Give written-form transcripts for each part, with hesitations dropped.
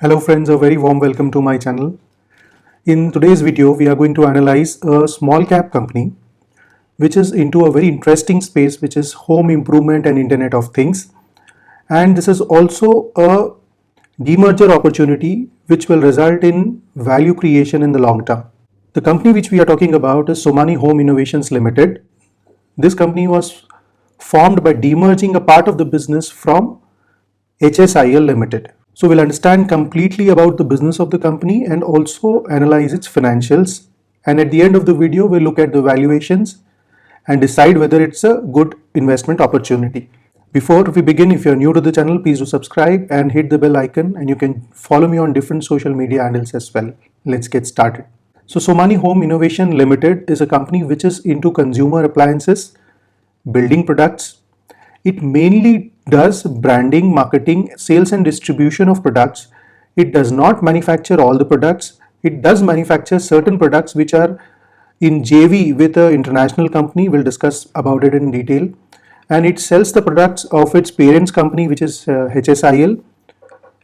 Hello friends, a very warm welcome to my channel. In today's video, we are going to analyze a small cap company which is into a very interesting space, which is home improvement and Internet of Things. And this is also a demerger opportunity which will result in value creation in the long term. The company which we are talking about is Somany Home Innovations Limited. This company was formed by demerging a part of the business from HSIL Limited. So we'll understand completely about the business of the company and also analyze its financials. And at the end of the video, we'll look at the valuations and decide whether it's a good investment opportunity. Before we begin, if you're new to the channel, please do subscribe and hit the bell icon, and you can follow me on different social media handles as well. Let's get started. So Somany Home Innovation Limited is a company which is into consumer appliances, building products. It mainly does branding, marketing, sales and distribution of products. It does not manufacture all the products. It does manufacture certain products which are in JV with an international company. We'll discuss about it in detail. And it sells the products of its parents company, which is HSIL.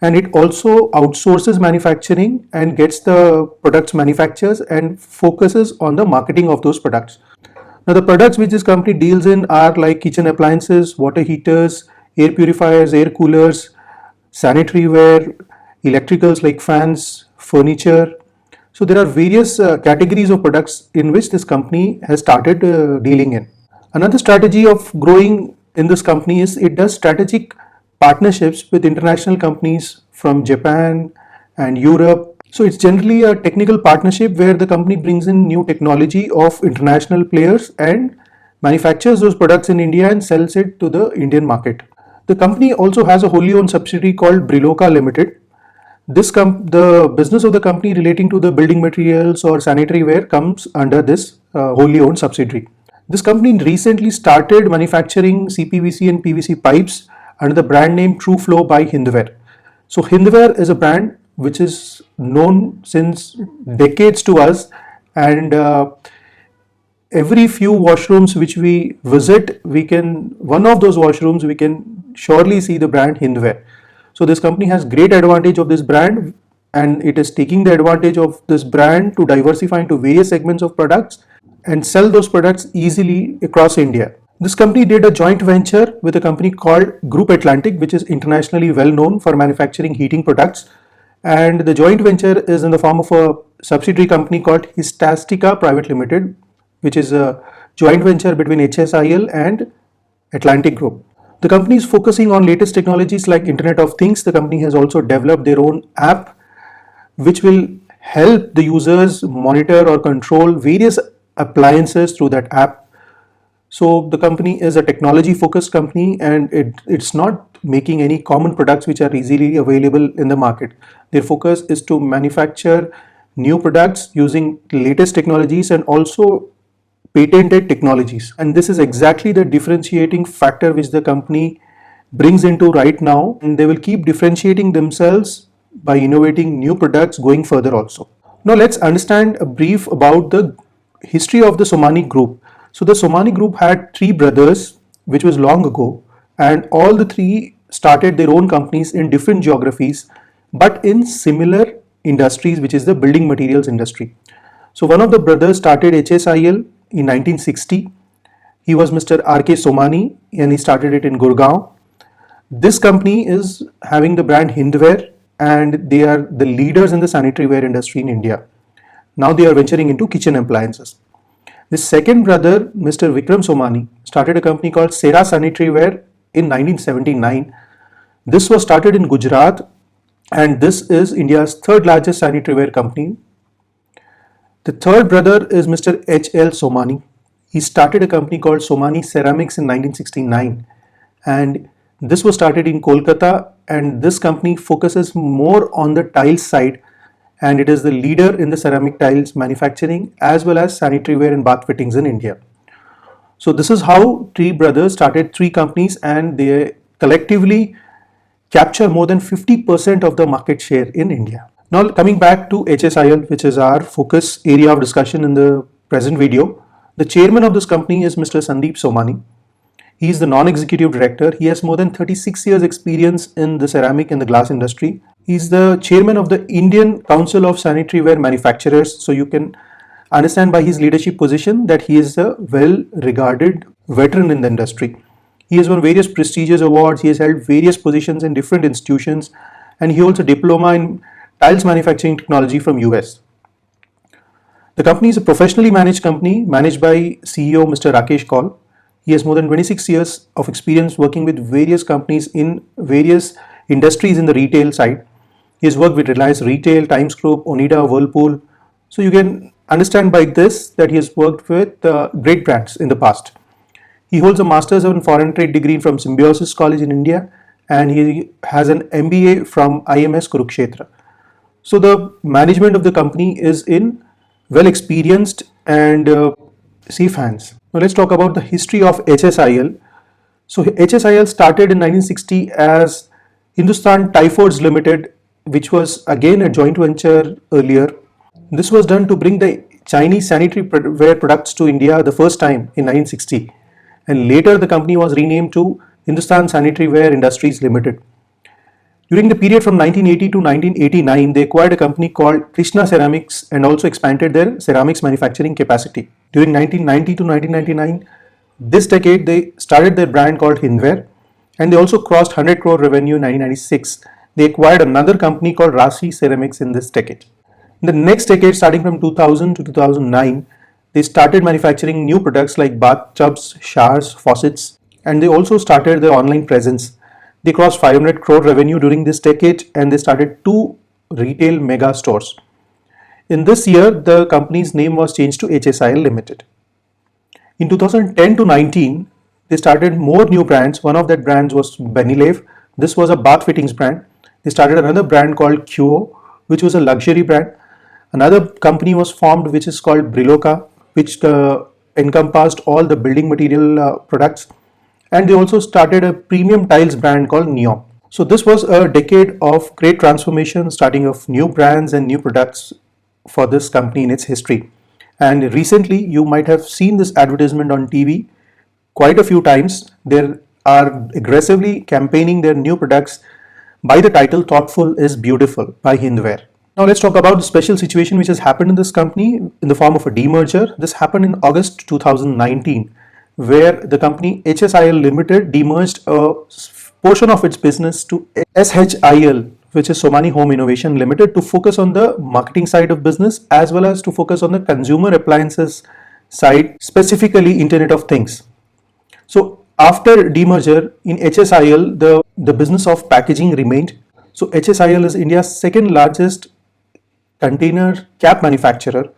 And it also outsources manufacturing and gets the products manufactured and focuses on the marketing of those products. Now, the products which this company deals in are like kitchen appliances, water heaters, air purifiers, air coolers, sanitary ware, electricals like fans, furniture. So there are various categories of products in which this company has started dealing in. Another strategy of growing in this company is it does strategic partnerships with international companies from Japan and Europe. So it's generally a technical partnership where the company brings in new technology of international players and manufactures those products in India and sells it to the Indian market. The company also has a wholly owned subsidiary called Briloka Limited. The business of the company relating to the building materials or sanitary ware comes under this wholly owned subsidiary. This company recently started manufacturing CPVC and PVC pipes under the brand name TrueFlow by Hindware. So Hindware is a brand which is known since decades to us, and every few washrooms which we visit, one of those washrooms we can surely see the brand Hindware. So this company has great advantage of this brand, and it is taking the advantage of this brand to diversify into various segments of products and sell those products easily across India. This company did a joint venture with a company called Group Atlantic, which is internationally well known for manufacturing heating products. And the joint venture is in the form of a subsidiary company called Histastica Private Limited, which is a joint venture between HSIL and Atlantic Group. The company is focusing on latest technologies like Internet of Things. The company has also developed their own app, which will help the users monitor or control various appliances through that app. So the company is a technology focused company, and it's not making any common products which are easily available in the market. Their focus is to manufacture new products using latest technologies and also patented technologies. And this is exactly the differentiating factor which the company brings into right now. And they will keep differentiating themselves by innovating new products going further also. Now let's understand a brief about the history of the Somany Group. So the Somany Group had three brothers, which was long ago, and all the three started their own companies in different geographies, but in similar industries, which is the building materials industry. So one of the brothers started HSIL in 1960. He was Mr. R.K. Somany, and he started it in Gurgaon. This company is having the brand Hindware, and they are the leaders in the sanitary ware industry in India. Now they are venturing into kitchen appliances. The second brother, Mr. Vikram Somany, started a company called Cera Sanitary Ware in 1979. This was started in Gujarat, and this is India's third largest sanitary ware company. The third brother is Mr. H.L. Somany. He started a company called Somany Ceramics in 1969, and this was started in Kolkata, and this company focuses more on the tiles side, and it is the leader in the ceramic tiles manufacturing as well as sanitary ware and bath fittings in India. So this is how three brothers started three companies, and they collectively capture more than 50% of the market share in India. Now coming back to HSIL, which is our focus area of discussion in the present video, the chairman of this company is Mr. Sandeep Somany. He is the non-executive director. He has more than 36 years experience in the ceramic and the glass industry. He's the chairman of the Indian Council of Sanitary Ware Manufacturers. So you can understand by his leadership position that he is a well-regarded veteran in the industry. He has won various prestigious awards. He has held various positions in different institutions, and he holds a diploma in tiles manufacturing technology from US. The company is a professionally managed company managed by CEO Mr. Rakesh Kaul. He has more than 26 years of experience working with various companies in various industries in the retail side. He has worked with Reliance Retail, Times Group, Onida, Whirlpool. So you can understand by this that he has worked with great brands in the past. He holds a Master's in Foreign Trade degree from Symbiosis College in India, and he has an MBA from IMS Kurukshetra. So the management of the company is in well experienced and safe hands. Now let's talk about the history of HSIL. So HSIL started in 1960 as Hindustan Typhoids Limited, which was again a joint venture earlier. This was done to bring the Chinese sanitary ware products to India the first time in 1960, and later the company was renamed to Hindustan Sanitary Ware Industries Limited. During the period from 1980 to 1989, they acquired a company called Krishna Ceramics and also expanded their ceramics manufacturing capacity. During 1990 to 1999, this decade they started their brand called Hindware, and they also crossed 100 crore revenue in 1996. They acquired another company called Rashi Ceramics in this decade. In the next decade, starting from 2000 to 2009, they started manufacturing new products like bathtubs, showers, faucets, and they also started their online presence. They crossed 500 crore revenue during this decade, and they started 2 retail mega stores. In this year, the company's name was changed to HSIL Limited. In 2010 to 19, they started more new brands. One of that brands was Benilave. This was a bath fittings brand. They started another brand called QO, which was a luxury brand. Another company was formed which is called Briloka, which encompassed all the building material products. And they also started a premium tiles brand called Neom. So this was a decade of great transformation, starting of new brands and new products for this company in its history. And recently you might have seen this advertisement on TV quite a few times. They are aggressively campaigning their new products by the title Thoughtful is Beautiful by Hindware. Now let's talk about the special situation which has happened in this company in the form of a demerger. This happened in August 2019, where the company HSIL Limited demerged a portion of its business to SHIL, which is Somani Home Innovation Limited, to focus on the marketing side of business as well as to focus on the consumer appliances side, specifically Internet of Things. So after demerger in HSIL, the business of packaging remained. So HSIL is India's second largest container cap manufacturer.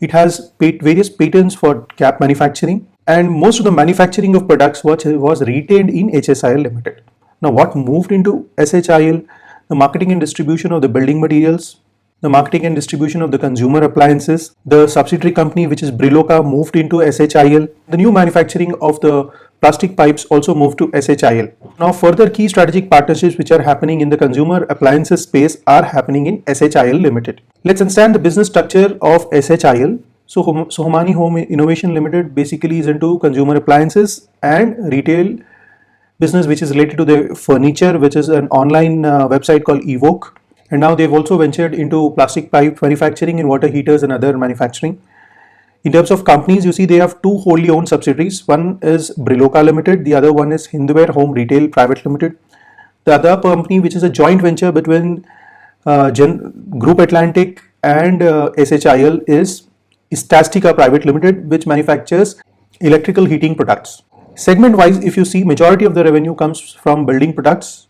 It has various patents for cap manufacturing, and most of the manufacturing of products was retained in HSIL Limited. Now what moved into SHIL? The marketing and distribution of the building materials, the marketing and distribution of the consumer appliances. The subsidiary company which is Briloka moved into SHIL. The new manufacturing of the plastic pipes also moved to SHIL. Now further key strategic partnerships which are happening in the consumer appliances space are happening in SHIL Limited. Let's understand the business structure of SHIL. So Somani Home Innovation Limited basically is into consumer appliances and retail business which is related to the furniture, which is an online website called Evoke. And now they've also ventured into plastic pipe manufacturing and water heaters and other manufacturing. In terms of companies, you see they have 2 wholly owned subsidiaries. One is Briloka Limited, the other one is Hindware Home Retail Private Limited. The other company, which is a joint venture between Group Atlantic and SHIL, is Istastica Private Limited, which manufactures electrical heating products. Segment wise, if you see, majority of the revenue comes from building products.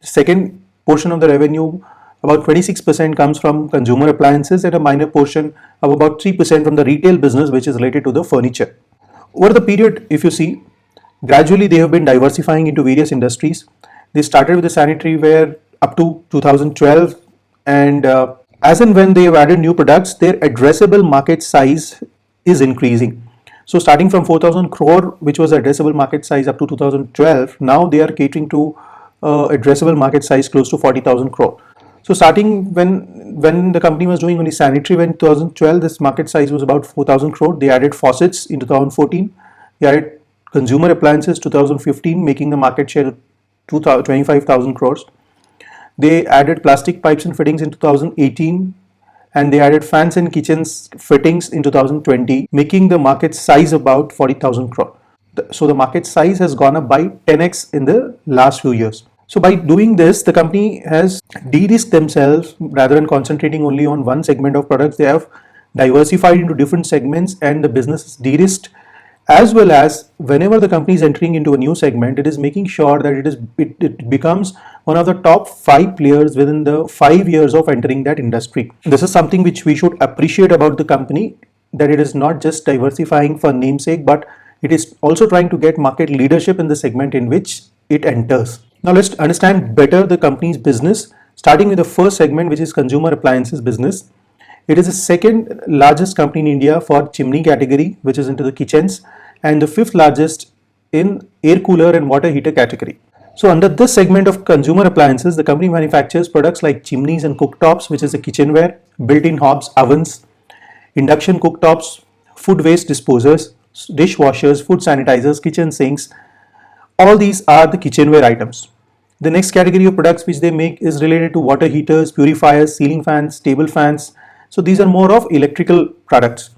Second portion of the revenue, about 26% comes from consumer appliances, and a minor portion of about 3% from the retail business, which is related to the furniture. Over the period, if you see, gradually they have been diversifying into various industries. They started with the sanitary ware up to 2012, and as and when they have added new products, their addressable market size is increasing. So starting from 4,000 crore, which was addressable market size up to 2012, now they are catering to addressable market size close to 40,000 crore. So starting when the company was doing only sanitary in 2012, this market size was about 4,000 crore. They added faucets in 2014. They added consumer appliances 2015, making the market share to 25,000 crores. They added plastic pipes and fittings in 2018, and they added fans and kitchens fittings in 2020, making the market size about 40,000 crore. So the market size has gone up by 10x in the last few years. So by doing this, the company has de-risked themselves rather than concentrating only on one segment of products. They have diversified into different segments, and the business is de-risked. As well as whenever the company is entering into a new segment, it is making sure that it becomes one of the top 5 players within the 5 years of entering that industry. This is something which we should appreciate about the company, that it is not just diversifying for namesake, but it is also trying to get market leadership in the segment in which it enters. Now let's understand better the company's business, starting with the first segment, which is consumer appliances business. It is the second largest company in India for chimney category, which is into the kitchens, and the fifth largest in air cooler and water heater category. So under this segment of consumer appliances, the company manufactures products like chimneys and cooktops, which is the kitchenware, built-in hobs, ovens, induction cooktops, food waste disposers, dishwashers, food sanitizers, kitchen sinks. All these are the kitchenware items. The next category of products which they make is related to water heaters, purifiers, ceiling fans, table fans. So these are more of electrical products.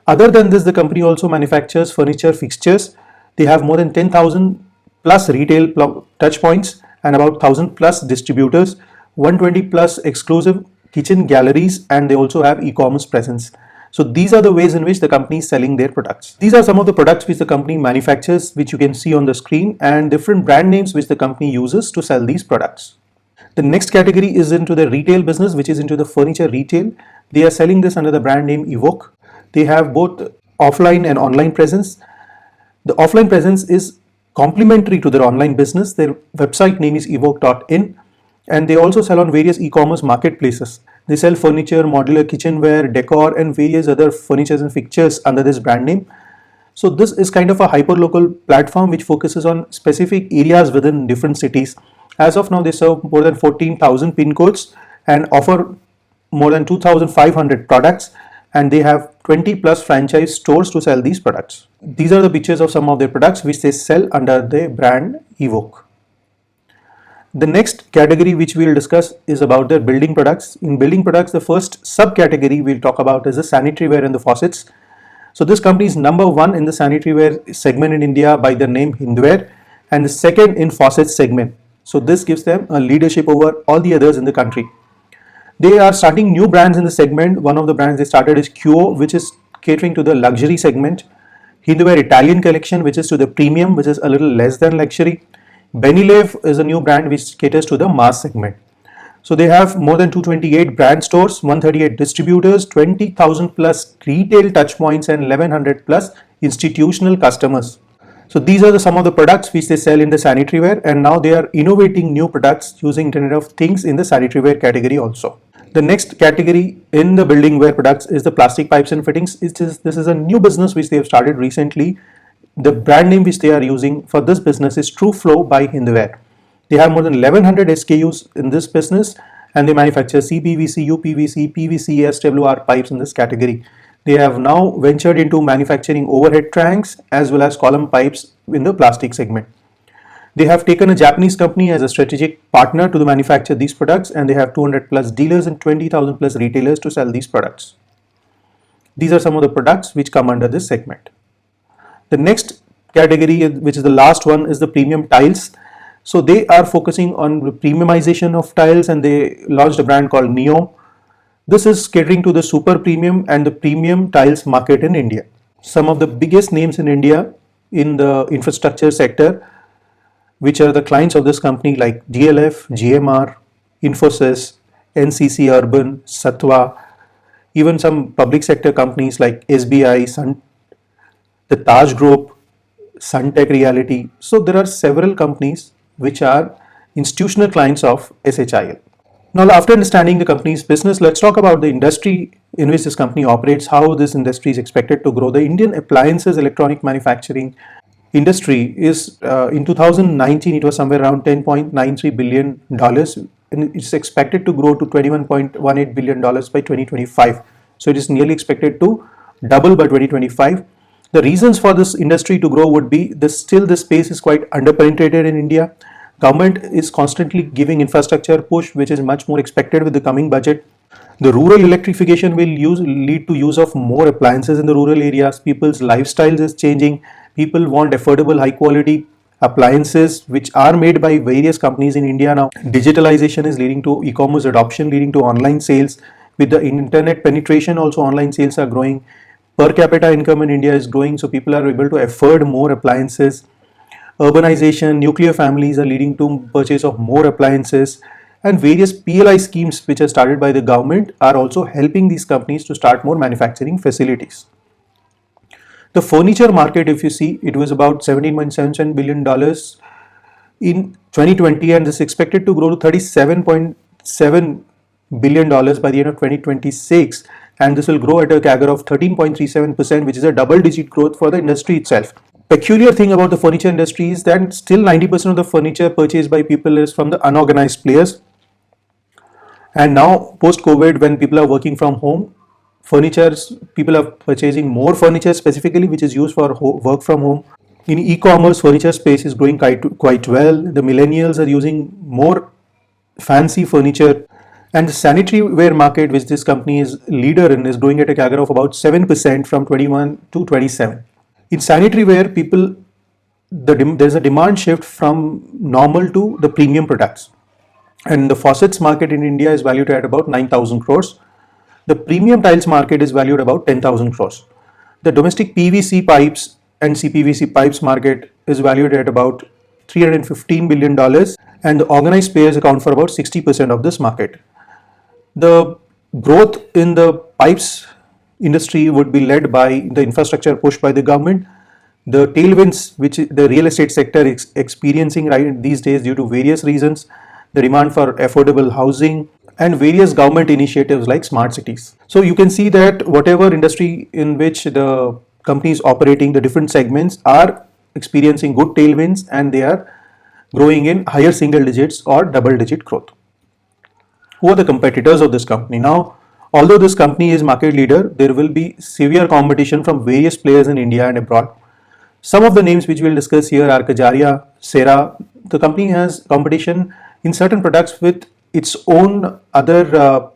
Other than this, the company also manufactures furniture fixtures. They have more than 10,000 plus retail touch points and about 1,000 plus distributors, 120 plus exclusive kitchen galleries, and they also have e-commerce presence. So these are the ways in which the company is selling their products. These are some of the products which the company manufactures, which you can see on the screen, and different brand names which the company uses to sell these products. The next category is into the retail business, which is into the furniture retail. They are selling this under the brand name Evoke. They have both offline and online presence. The offline presence is complementary to their online business. Their website name is evoke.in, and they also sell on various e-commerce marketplaces. They sell furniture, modular kitchenware, decor, and various other furnitures and fixtures under this brand name. So this is kind of a hyper-local platform which focuses on specific areas within different cities. As of now, they serve more than 14,000 pin codes and offer more than 2,500 products, and they have 20 plus franchise stores to sell these products. These are the pictures of some of their products which they sell under the brand Evoke. The next category which we will discuss is about their building products. In building products, the first subcategory we'll talk about is the sanitary ware and the faucets. So this company is number 1 in the sanitary ware segment in India by the name Hindware, and the second in faucets segment. So this gives them a leadership over all the others in the country. They are starting new brands in the segment. One of the brands they started is QO, which is catering to the luxury segment. Hindware Italian collection, which is to the premium, which is a little less than luxury. Benilave is a new brand which caters to the mass segment. So they have more than 228 brand stores, 138 distributors, 20,000 plus retail touch points, and 1100 plus institutional customers. So these are some of the products which they sell in the sanitary ware, and now they are innovating new products using Internet of Things in the sanitary ware category also. The next category in the building ware products is the plastic pipes and fittings. This is a new business which they have started recently. The brand name which they are using for this business is TrueFlow by Hindware. They have more than 1100 SKUs in this business, and they manufacture CPVC, UPVC, PVC, SWR pipes in this category. They have now ventured into manufacturing overhead tanks as well as column pipes in the plastic segment. They have taken a Japanese company as a strategic partner to manufacture these products, and they have 200 plus dealers and 20,000 plus retailers to sell these products. These are some of the products which come under this segment. The next category, which is the last one, is the premium tiles. So they are focusing on the premiumization of tiles, and they launched a brand called Neo. This is catering to the super premium and the premium tiles market in India. Some of the biggest names in India in the infrastructure sector, which are the clients of this company, like DLF, GMR, Infosys, NCC Urban, Satwa, even some public sector companies like SBI, the Taj Group, Suntech Reality. So there are several companies which are institutional clients of SHIL. Now, after understanding the company's business, let's talk about the industry in which this company operates, how this industry is expected to grow. The Indian appliances electronic manufacturing industry is in 2019 it was somewhere around $10.93 billion, and it's expected to grow to $21.18 billion by 2025. So it is nearly expected to double by 2025. The reasons for this industry to grow would be this: still the space is quite underpenetrated in India. Government is constantly giving infrastructure push, which is much more expected with the coming budget. The rural electrification will lead to use of more appliances in the rural areas. People's lifestyles is changing. People want affordable, high quality appliances which are made by various companies in India now. Digitalization is leading to e-commerce adoption, leading to online sales. With the internet penetration, also online sales are growing. Per capita income in India is growing, so people are able to afford more appliances. Urbanization, nuclear families are leading to purchase of more appliances, and various PLI schemes which are started by the government are also helping these companies to start more manufacturing facilities. The furniture market, if you see, it was about $17.77 billion in 2020, and this is expected to grow to $37.7 billion by the end of 2026, and this will grow at a CAGR of 13.37%, which is a double-digit growth for the industry itself. Peculiar thing about the furniture industry is that still 90% of the furniture purchased by people is from the unorganized players. And now post-COVID, when people are working from home, people are purchasing more furniture specifically, which is used for work from home. In e-commerce, furniture space is growing quite well. The millennials are using more fancy furniture, and the sanitary ware market, which this company is leader in, is growing at a CAGR of about 7% from 21 to 27. In sanitary ware, there's a demand shift from normal to the premium products. And the faucets market in India is valued at about 9,000 crores. The premium tiles market is valued about 10,000 crores. The domestic PVC pipes and CPVC pipes market is valued at about $315 billion, and the organized players account for about 60% of this market. The growth in the pipes industry would be led by the infrastructure pushed by the government. The tailwinds which the real estate sector is experiencing right these days due to various reasons, the demand for affordable housing, and various government initiatives like smart cities. So you can see that whatever industry in which the company is operating, the different segments are experiencing good tailwinds, and they are growing in higher single digits or double digit growth. Who are the competitors of this company? Now, although this company is market leader, there will be severe competition from various players in India and abroad. Some of the names which we'll discuss here are Kajaria, Cera. The company has competition in certain products with its own other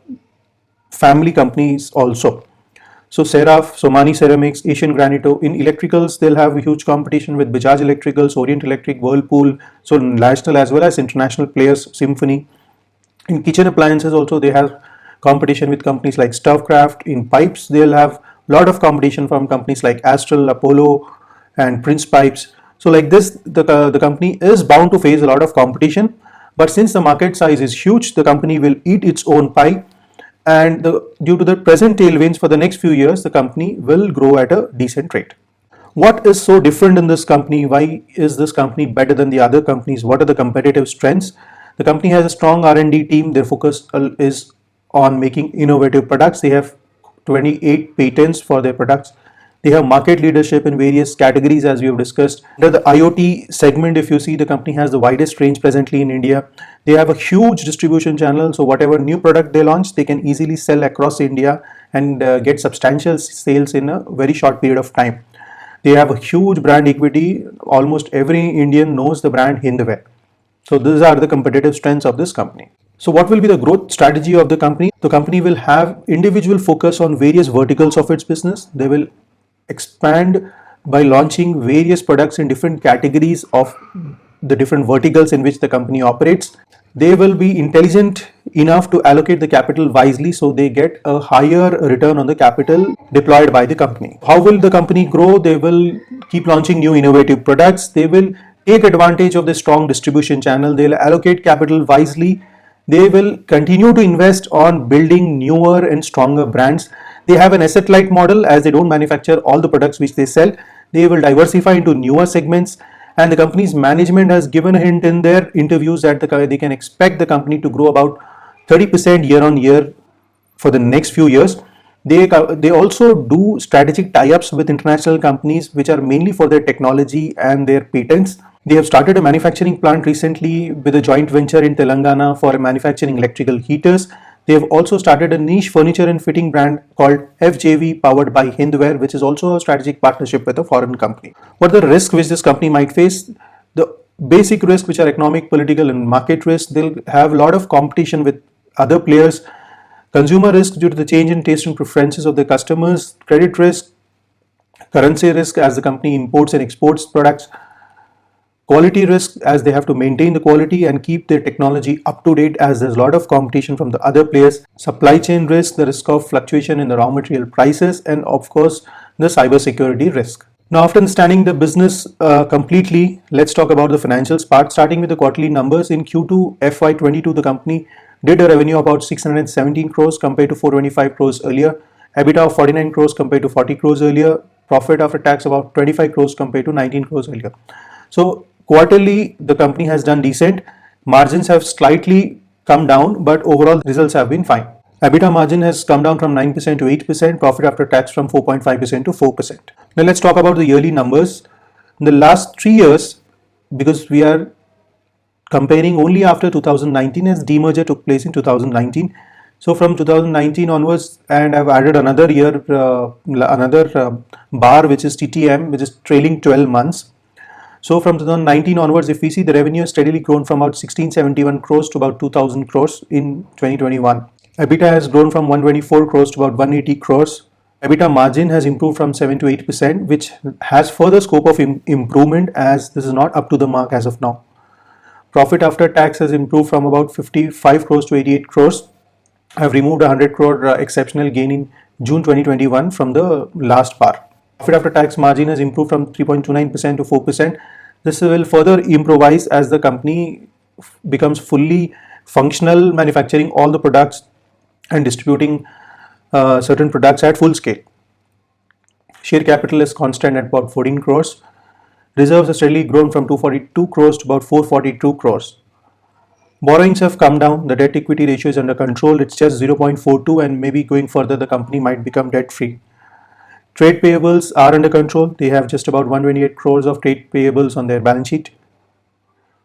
family companies also. So Cera, Somani Ceramics, Asian Granito. In electricals, they'll have a huge competition with Bajaj Electricals, Orient Electric, Whirlpool, so national as well as international players, Symphony. In kitchen appliances also, they have competition with companies like Stovecraft. In pipes, they'll have a lot of competition from companies like Astral, Apollo, and Prince Pipes. So like this, the company is bound to face a lot of competition, but since the market size is huge, the company will eat its own pie, and due to the present tailwinds for the next few years, the company will grow at a decent rate. What is so different in this company? Why is this company better than the other companies? What are the competitive strengths? The company has a strong R&D team. Their focus is on making innovative products. They have 28 patents for their products. They have market leadership in various categories, as we have discussed. Under the IoT segment, if you see, the company has the widest range presently in India. They have a huge distribution channel, so whatever new product they launch, they can easily sell across India and get substantial sales in a very short period of time. They have a huge brand equity. Almost every Indian knows the brand Hindware. So these are the competitive strengths of this company. So what will be the growth strategy of the company? The company will have individual focus on various verticals of its business. They will expand by launching various products in different categories of the different verticals in which the company operates. They will be intelligent enough to allocate the capital wisely, so they get a higher return on the capital deployed by the company. How will the company grow? They will keep launching new innovative products. They will take advantage of the strong distribution channel. They'll allocate capital wisely. They will continue to invest on building newer and stronger brands. They have an asset-light model, as they don't manufacture all the products which they sell. They will diversify into newer segments, and the company's management has given a hint in their interviews that they can expect the company to grow about 30% year on year for the next few years. They also do strategic tie-ups with international companies, which are mainly for their technology and their patents. They have started a manufacturing plant recently with a joint venture in Telangana for manufacturing electrical heaters. They have also started a niche furniture and fitting brand called FJV, powered by Hindware, which is also a strategic partnership with a foreign company. What are the risks which this company might face? The basic risk, which are economic, political, and market risk. They'll have a lot of competition with other players. Consumer risk due to the change in taste and preferences of the customers. Credit risk, currency risk as the company imports and exports products. Quality risk as they have to maintain the quality and keep their technology up to date as there's a lot of competition from the other players. Supply chain risk, the risk of fluctuation in the raw material prices, and of course the cybersecurity risk. Now, after understanding the business completely, let's talk about the financials part. Starting with the quarterly numbers, in Q2 FY22, the company did a revenue of about 617 crores compared to 425 crores earlier. EBITDA of 49 crores compared to 40 crores earlier. Profit after tax about 25 crores compared to 19 crores earlier. So quarterly, the company has done decent. Margins have slightly come down, but overall results have been fine. EBITDA margin has come down from 9% to 8%, profit after tax from 4.5% to 4%. Now let's talk about the yearly numbers. In the last 3 years, because we are comparing only after 2019 as demerger took place in 2019. So from 2019 onwards, and I've added another year, bar, which is TTM, which is trailing 12 months. So from 2019 onwards, if we see, the revenue has steadily grown from about 1671 crores to about 2000 crores in 2021. EBITDA has grown from 124 crores to about 180 crores. EBITDA margin has improved from 7 to 8%, which has further scope of improvement as this is not up to the mark as of now. Profit after tax has improved from about 55 crores to 88 crores. I've removed 100 crore exceptional gain in June 2021 from the last bar. Profit after tax margin has improved from 3.29% to 4%. This will further improvise as the company becomes fully functional, manufacturing all the products and distributing certain products at full scale. Share capital is constant at about 14 crores. Reserves have steadily grown from 242 crores to about 442 crores. Borrowings have come down. The debt equity ratio is under control. It's just 0.42, and maybe going further the company might become debt free. Trade payables are under control. They have just about 128 crores of trade payables on their balance sheet.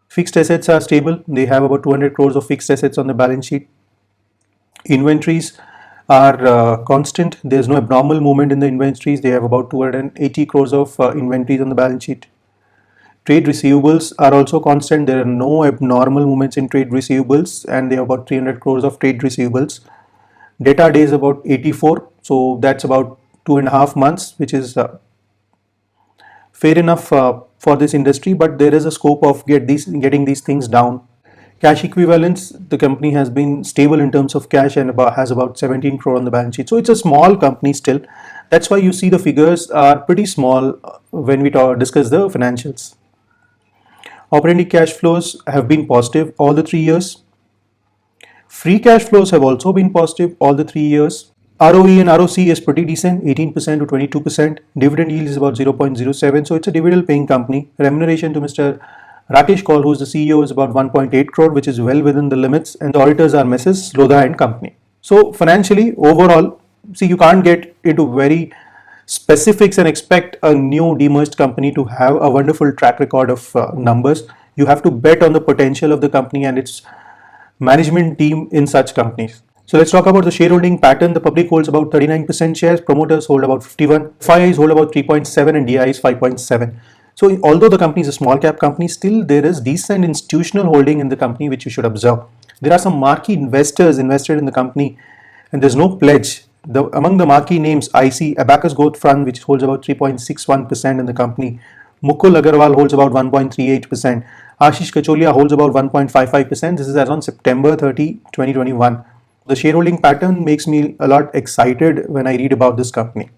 Fixed assets are stable. They have about 200 crores of fixed assets on the balance sheet. Inventories are constant. There's no abnormal movement in the inventories. They have about 280 crores of inventories on the balance sheet. Trade receivables are also constant. There are no abnormal movements in trade receivables, and they have about 300 crores of trade receivables. Debtor days about 84, so that's about 2.5 months, which is fair enough for this industry, but there is a scope of getting these things down. Cash equivalents, the company has been stable in terms of cash and has about 17 crore on the balance sheet. So it's a small company still. That's why you see the figures are pretty small when we discuss the financials. Operating cash flows have been positive all the 3 years. Free cash flows have also been positive all the 3 years. ROE and ROC is pretty decent, 18% to 22%. Dividend yield is about 0.07. So it's a dividend paying company. Remuneration to Mr. Rakesh Kaul, who is the CEO, is about 1.8 crore, which is well within the limits. And the auditors are Mrs. Lodha and Company. So financially, overall, see, you can't get into very specifics and expect a new demerged company to have a wonderful track record of numbers. You have to bet on the potential of the company and its management team in such companies. So let's talk about the shareholding pattern. The public holds about 39% shares, promoters hold about 51%, FIIs hold about 3.7%, and DIIs 5.7%. So although the company is a small cap company, still there is decent institutional holding in the company which you should observe. There are some marquee investors invested in the company, and there's no pledge. Among the marquee names, I see Abacus Growth Fund, which holds about 3.61% in the company. Mukul Agarwal holds about 1.38%. Ashish Kacholia holds about 1.55%. This is as on September 30, 2021. The shareholding pattern makes me a lot excited when I read about this company.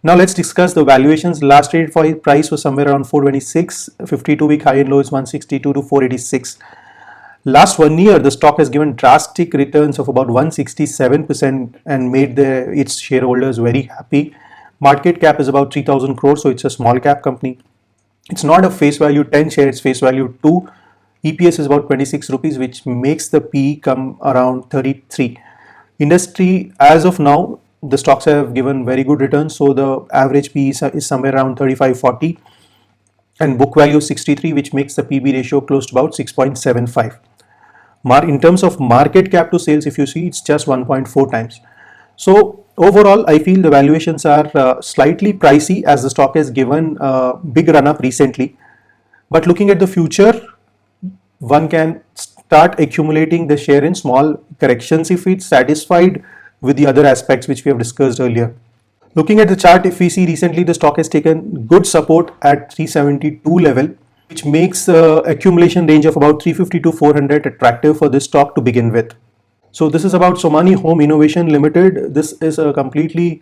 Now let's discuss the valuations. Last traded price was somewhere around 426. 52-week high and low is 162 to 486. Last 1 year, the stock has given drastic returns of about 167% and made its shareholders very happy. Market cap is about 3,000 crores, so it's a small cap company. It's not a face value 10 share, it's face value 2. EPS is about 26 rupees, which makes the PE come around 33. Industry, as of now, the stocks have given very good returns, so the average PE is somewhere around 35-40. And book value 63, which makes the PB ratio close to about 6.75. In terms of market cap to sales, if you see, it's just 1.4 times. So overall, I feel the valuations are slightly pricey as the stock has given a big run up recently. But looking at the future, one can start accumulating the share in small corrections if it's satisfied with the other aspects which we have discussed earlier. Looking at the chart, if we see recently the stock has taken good support at 372 level, which makes accumulation range of about 350 to 400 attractive for this stock to begin with. So this is about Somany Home Innovation Limited. This is a completely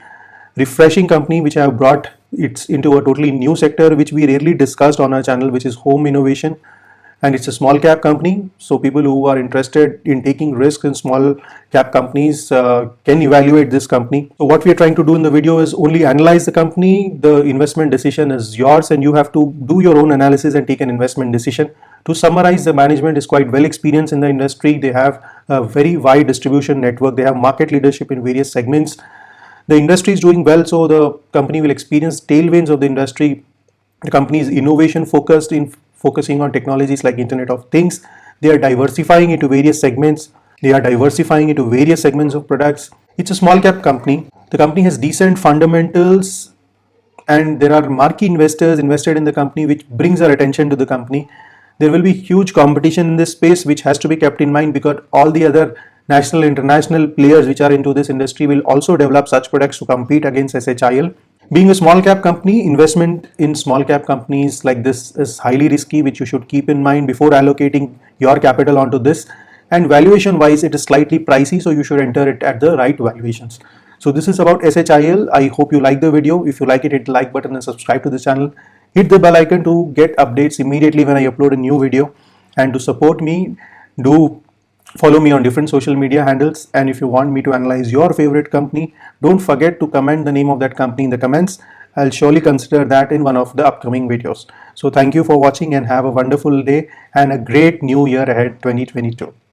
refreshing company which I have brought it's into a totally new sector which we rarely discussed on our channel, which is home innovation, and it's a small cap company. So people who are interested in taking risks in small cap companies can evaluate this company. So what we are trying to do in the video is only analyze the company. The investment decision is yours and you have to do your own analysis and take an investment decision. To summarize, the management is quite well experienced in the industry. They have a very wide distribution network. They have market leadership in various segments. The industry is doing well, so the company will experience tailwinds of the industry. The company is innovation focused in focusing on technologies like Internet of Things. They are diversifying into various segments. Of products. It's a small cap company. The company has decent fundamentals and there are marquee investors invested in the company, which brings our attention to the company. There will be huge competition in this space, which has to be kept in mind because all the other national international players which are into this industry will also develop such products to compete against SHIL. Being a small cap company, investment in small cap companies like this is highly risky, which you should keep in mind before allocating your capital onto this. And valuation wise, it is slightly pricey, so you should enter it at the right valuations. So this is about SHIL. I hope you like the video. If you like it, hit the like button and subscribe to the channel. Hit the bell icon to get updates immediately when I upload a new video. And to support me, do follow me on different social media handles. And if you want me to analyze your favorite company, don't forget to comment the name of that company in the comments. I'll surely consider that in one of the upcoming videos. So thank you for watching and have a wonderful day and a great new year ahead 2022.